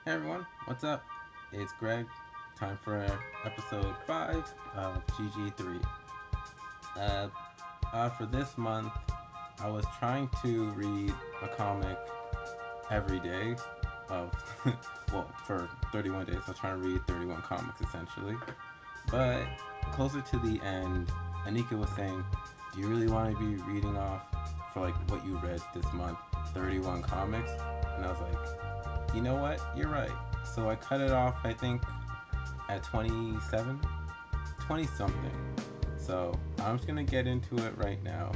Hey everyone, what's up? It's Greg. Time for episode 5 of GG3. Uh, for this month, I was trying to read a comic every day of, well, for 31 days. I was trying to read 31 comics essentially. But closer to the end, Anika was saying, do you really want to be reading off for like what you read this month, 31 comics? And I was like, you know what? You're right. So I cut it off, I think, at 27, 20 something. So I'm just going to get into it right now,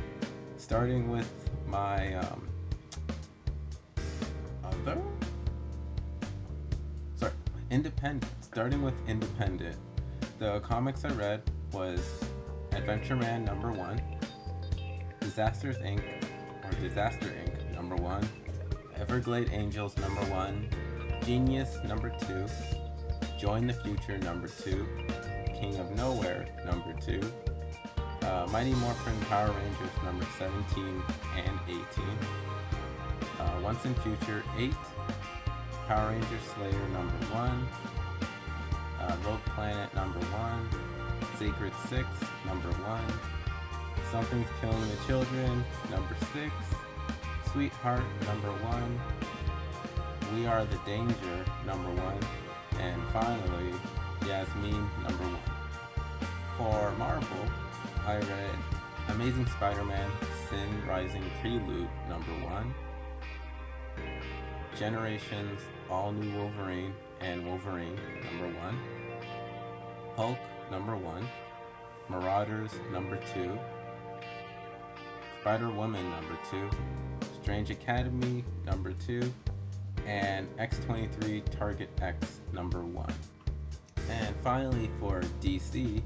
starting with my other? Sorry, Independent. Starting with Independent. The comics I read was Adventure Man #1, Disasters Inc. or Disaster Inc. #1, Everglade Angels #1, Genius #2, Join the Future #2, King of Nowhere #2, Mighty Morphin Power Rangers #17 and 18, Once in Future 8, Power Rangers Slayer #1, Rogue Planet #1, Sacred 6 #1, Something's Killing the Children #6, Sweetheart #1, We Are the Danger #1, and finally Yasmin #1. For Marvel, I read Amazing Spider-Man Sin Rising Prelude #1, Generations All New Wolverine and Wolverine #1, Hulk #1, Marauders #2, Spider-Woman #2, Strange Academy #2, and X-23 Target X #1. And finally for DC,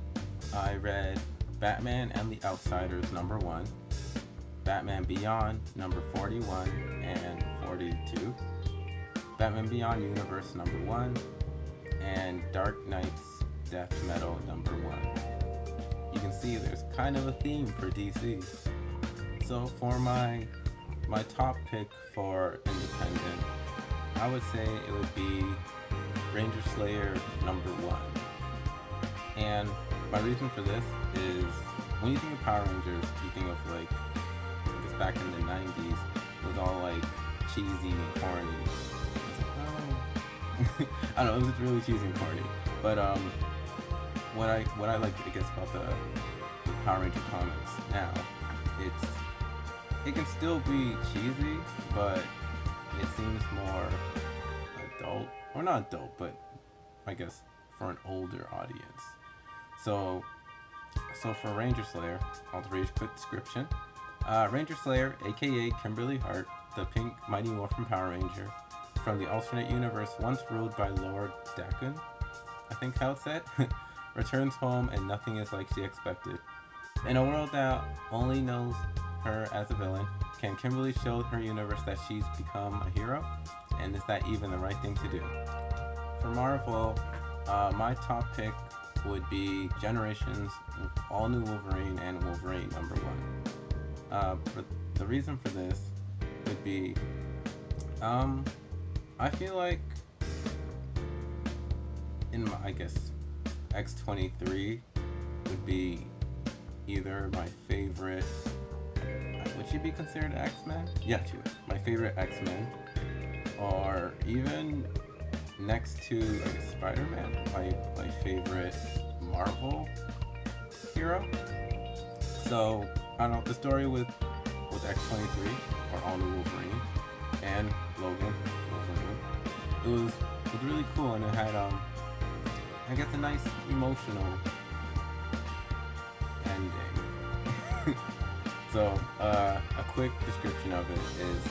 I read Batman and the Outsiders #1, Batman Beyond #41 and 42, Batman Beyond Universe #1, and Dark Knight's Death Metal #1. You can see there's kind of a theme for DC. So for my top pick for Independent, I would say it would be Ranger Slayer #1. And my reason for this is when you think of Power Rangers, you think of like, I guess back in the 90s, it was all like cheesy and corny. It's like, oh. I don't know, it was really cheesy and corny. But what I like, I guess, about the Power Ranger comics now, it can still be cheesy, but it seems more adult, or not adult, but I guess for an older audience. So for Ranger Slayer, I'll read a quick description. Ranger Slayer, aka Kimberly Hart, the pink Mighty Morphin Power Ranger from the alternate universe once ruled by Lord Dakun, I think how it's said, returns home and nothing is like she expected. In a world that only knows her as a villain, can Kimberly show her universe that she's become a hero? And is that even the right thing to do? For Marvel, my top pick would be Generations All New Wolverine and Wolverine #1. For the reason for this would be, I feel like I guess X-23 would be either my favorite. Would she be considered X-Men? Yeah, she would. My favorite X-Men, or even next to like Spider-Man, my favorite Marvel hero. So I don't know, the story with X-23 or All New Wolverine and Logan Wolverine, it was really cool, and it had I guess a nice emotional ending. So a quick description of it is: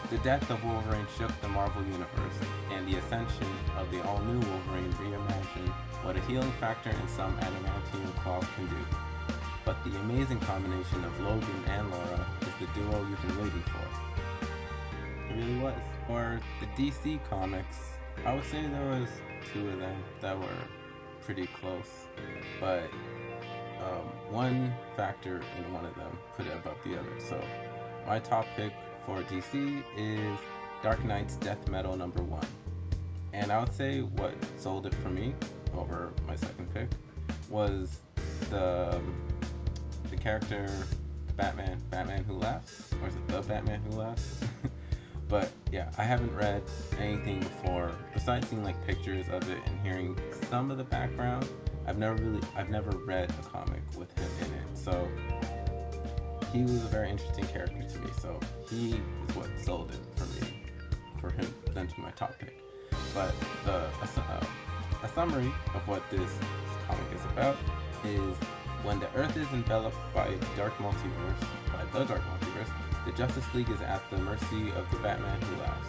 the death of Wolverine shook the Marvel Universe, and the ascension of the all-new Wolverine reimagined what a healing factor in some adamantium claws can do. But the amazing combination of Logan and Laura is the duo you've been waiting for. It really was. For the DC comics, I would say there was 2 of them that were pretty close, but one factor in one of them put it above the other. So my top pick for DC is Dark Knight's Death Metal #1. And I would say what sold it for me over my second pick was the the character Batman Who Laughs, or is it the Batman Who Laughs? But yeah, I haven't read anything before besides seeing like pictures of it and hearing some of the background. I've never read a comic with him in it, so he was a very interesting character to me. So he is what sold it for me, for him then to my top pick. But a summary of what this comic is about is when the Earth is enveloped by the dark multiverse, the Justice League is at the mercy of the Batman Who Laughs.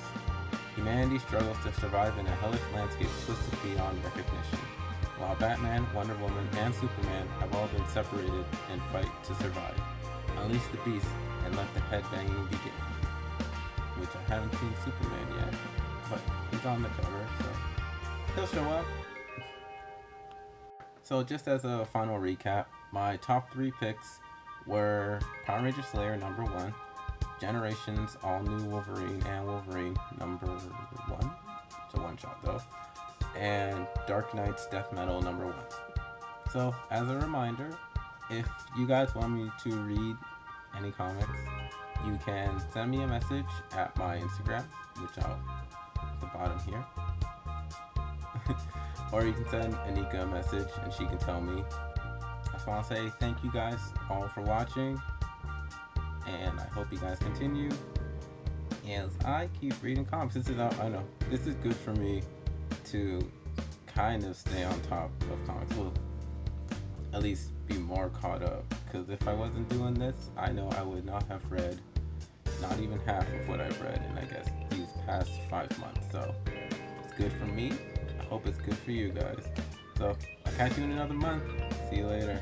Humanity struggles to survive in a hellish landscape twisted beyond recognition, while Batman, Wonder Woman, and Superman have all been separated and fight to survive. Unleash the beast and let the headbanging begin. Which I haven't seen Superman yet, but he's on the cover, so he'll show up. So just as a final recap, my top 3 picks were Power Ranger Slayer number 1, Generations All New Wolverine and Wolverine number 1, it's a one-shot though, and Dark Knight's Death Metal number 1. So as a reminder, if you guys want me to read any comics, you can send me a message at my Instagram, which I'll at the bottom here. Or you can send Anika a message and she can tell me. I just want to say thank you guys all for watching, and I hope you guys continue as I keep reading comics. I know this is good for me to kind of stay on top of comics. Well, at least be more caught up, because if I wasn't doing this, I know I would not have read not even half of what I've read in, I guess, these past 5 months. So it's good for me. I hope it's good for you guys. So I'll catch you in another month. See you later.